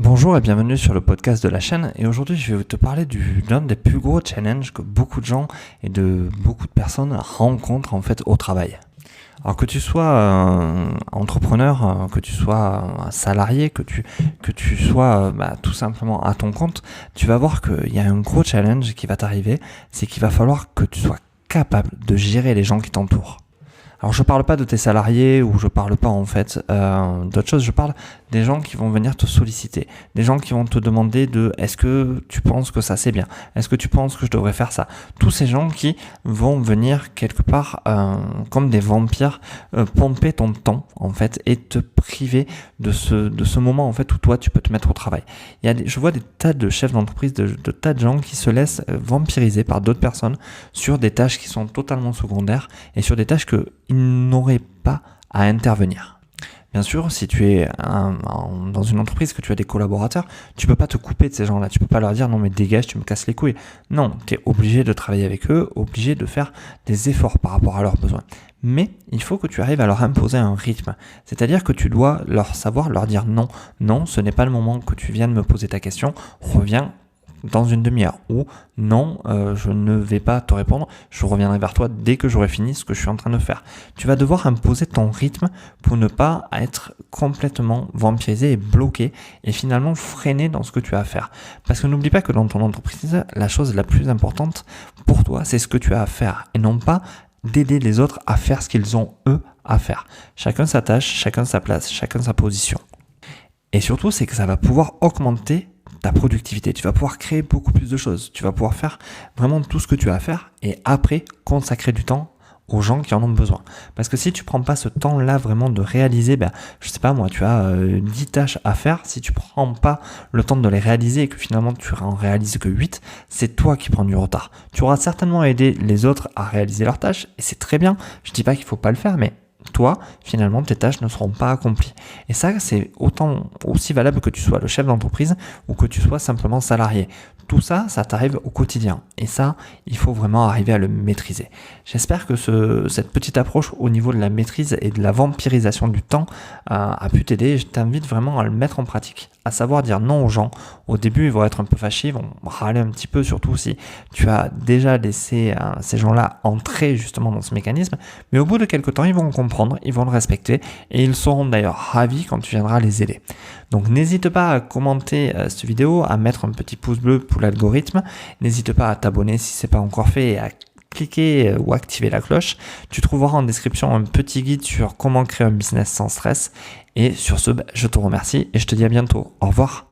Bonjour et bienvenue sur le podcast de la chaîne, et aujourd'hui je vais te parler d'un des plus gros challenges que beaucoup de gens et de beaucoup de personnes rencontrent en fait au travail. Alors que tu sois entrepreneur, que tu sois un salarié, que tu sois tout simplement à ton compte, tu vas voir qu'il y a un gros challenge qui va t'arriver, c'est qu'il va falloir que tu sois capable de gérer les gens qui t'entourent. Alors je parle pas de tes salariés ou je parle pas en fait d'autres choses, je parle des gens qui vont venir te solliciter, des gens qui vont te demander de est-ce que tu penses que ça c'est bien, est-ce que tu penses que je devrais faire ça. Tous ces gens qui vont venir quelque part comme des vampires pomper ton temps en fait et te priver de ce moment en fait où toi tu peux te mettre au travail. Je vois des tas de chefs d'entreprise, de tas de gens qui se laissent vampiriser par d'autres personnes sur des tâches qui sont totalement secondaires et sur des tâches qu'ils n'auraient pas à intervenir. Bien sûr, si tu es dans une entreprise, que tu as des collaborateurs, tu peux pas te couper de ces gens-là. Tu peux pas leur dire non mais dégage, tu me casses les couilles. Non, tu es obligé de travailler avec eux, obligé de faire des efforts par rapport à leurs besoins. Mais il faut que tu arrives à leur imposer un rythme. C'est-à-dire que tu dois leur dire non, ce n'est pas le moment que tu viennes me poser ta question, reviens dans une demi-heure, ou non, je ne vais pas te répondre, je reviendrai vers toi dès que j'aurai fini ce que je suis en train de faire. Tu vas devoir imposer ton rythme pour ne pas être complètement vampirisé et bloqué et finalement freiné dans ce que tu as à faire. Parce que n'oublie pas que dans ton entreprise, la chose la plus importante pour toi, c'est ce que tu as à faire et non pas d'aider les autres à faire ce qu'ils ont eux à faire. Chacun sa tâche, chacun sa place, chacun sa position. Et surtout, c'est que ça va pouvoir augmenter ta productivité, tu vas pouvoir créer beaucoup plus de choses, tu vas pouvoir faire vraiment tout ce que tu as à faire et après consacrer du temps aux gens qui en ont besoin. Parce que si tu prends pas ce temps-là vraiment de réaliser, je sais pas moi, tu as 10 tâches à faire, si tu prends pas le temps de les réaliser et que finalement tu en réalises que 8, c'est toi qui prends du retard. Tu auras certainement aidé les autres à réaliser leurs tâches et c'est très bien, je dis pas qu'il faut pas le faire, mais toi, finalement, tes tâches ne seront pas accomplies. Et ça, c'est aussi valable que tu sois le chef d'entreprise ou que tu sois simplement salarié. Tout ça, ça t'arrive au quotidien. Et ça, il faut vraiment arriver à le maîtriser. J'espère que cette petite approche au niveau de la maîtrise et de la vampirisation du temps a pu t'aider. Je t'invite vraiment à le mettre en pratique, à savoir dire non aux gens. Au début, ils vont être un peu fâchés, ils vont râler un petit peu, surtout si tu as déjà laissé ces gens-là entrer justement dans ce mécanisme. Mais au bout de quelques temps, ils vont comprendre, ils vont le respecter et ils seront d'ailleurs ravis quand tu viendras les aider. Donc n'hésite pas à commenter cette vidéo, à mettre un petit pouce bleu pour l'algorithme. N'hésite pas à t'abonner si ce n'est pas encore fait et à cliquer ou activer la cloche. Tu trouveras en description un petit guide sur comment créer un business sans stress. Et sur ce, je te remercie et je te dis à bientôt. Au revoir.